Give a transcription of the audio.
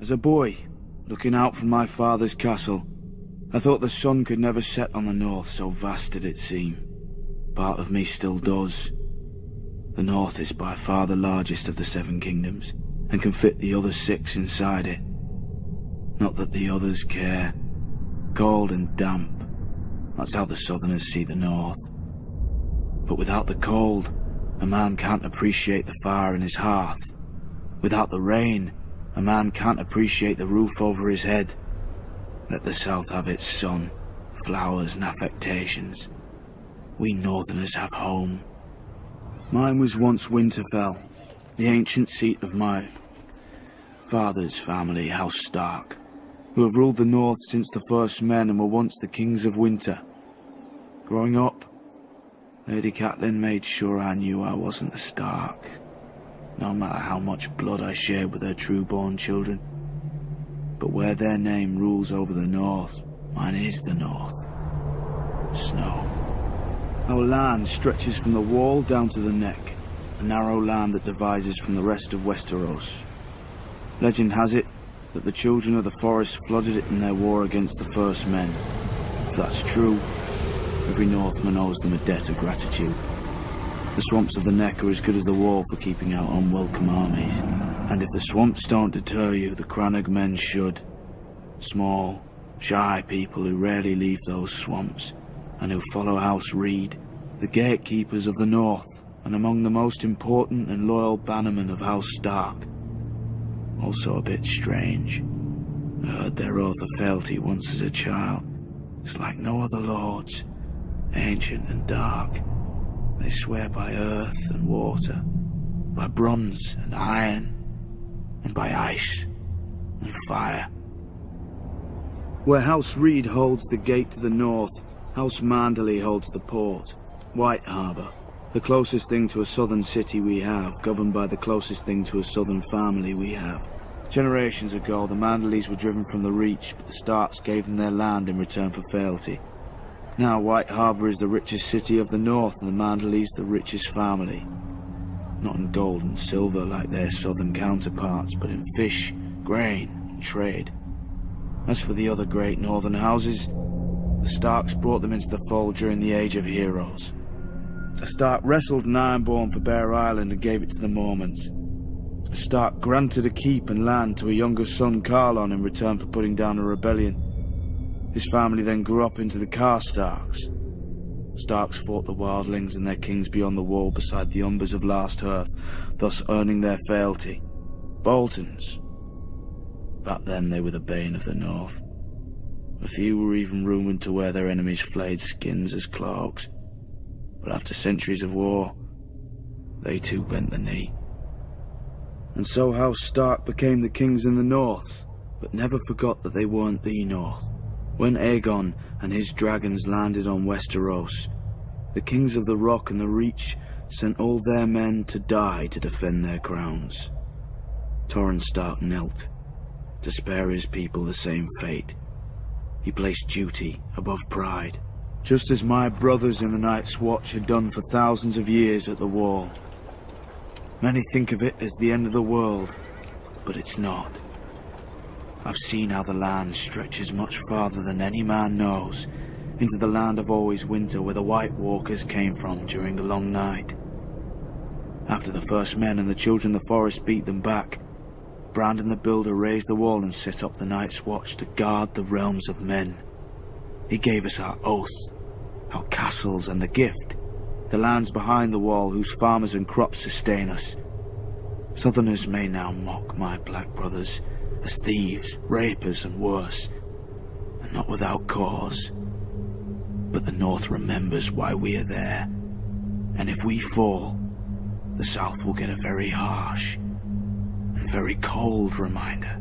As a boy, looking out from my father's castle, I thought the sun could never set on the north, so vast did it seem. Part of me still does. The north is by far the largest of the 7 kingdoms, and can fit the other 6 inside it. Not that the others care. Cold and damp. That's how the southerners see the north. But without the cold, a man can't appreciate the fire in his hearth. Without the rain, a man can't appreciate the roof over his head. Let the south have its sun, flowers and affectations. We northerners have home. Mine was once Winterfell, the ancient seat of my father's family, House Stark, who have ruled the north since the first men and were once the kings of winter. Growing up, Lady Catelyn made sure I knew I wasn't a Stark, no matter how much blood I shared with her true-born children. But where their name rules over the north, mine is the north. Snow. Our land stretches from the wall down to the neck, a narrow land that divides us from the rest of Westeros. Legend has it that the children of the forest flooded it in their war against the first men. If that's true, every Northman owes them a debt of gratitude. The swamps of the neck are as good as the wall for keeping out unwelcome armies. And if the swamps don't deter you, the Crannog men should. Small, shy people who rarely leave those swamps, and who follow House Reed, the gatekeepers of the north, and among the most important and loyal bannermen of House Stark. Also a bit strange. I heard their oath of fealty once as a child. It's like no other lords, ancient and dark. They swear by earth and water, by bronze and iron, and by ice and fire. Where House Reed holds the gate to the north, House Manderley holds the port, White Harbour, the closest thing to a southern city we have, governed by the closest thing to a southern family we have. Generations ago, the Manderleys were driven from the Reach, but the Starks gave them their land in return for fealty. Now White Harbour is the richest city of the north, and the Manderleys the richest family. Not in gold and silver like their southern counterparts, but in fish, grain, and trade. As for the other great northern houses, the Starks brought them into the fold during the Age of Heroes. A Stark wrestled an Ironborn for Bear Island and gave it to the Mormonts. A Stark granted a keep and land to a younger son, Carlon, in return for putting down a rebellion. His family then grew up into the Karstarks. Starks fought the Wildlings and their kings beyond the wall beside the Umbers of Last Hearth, thus earning their fealty. Boltons. Back then they were the bane of the north. A few were even rumoured to wear their enemies' flayed skins as cloaks. But after centuries of war, they too bent the knee. And so House Stark became the kings in the north, but never forgot that they weren't the north. When Aegon and his dragons landed on Westeros, the kings of the Rock and the Reach sent all their men to die to defend their crowns. Torrhen Stark knelt, to spare his people the same fate. He placed duty above pride, just as my brothers in the Night's Watch had done for thousands of years at the Wall. Many think of it as the end of the world, but it's not. I've seen how the land stretches much farther than any man knows, into the land of always winter where the White Walkers came from during the long night. After the first men and the children of the forest beat them back, Brandon the Builder raised the wall and set up the Night's Watch to guard the realms of men. He gave us our oath, our castles and the gift, the lands behind the wall whose farmers and crops sustain us. Southerners may now mock my black brothers as thieves, rapers and worse, and not without cause. But the North remembers why we are there, and if we fall, the South will get a very harsh and very cold reminder.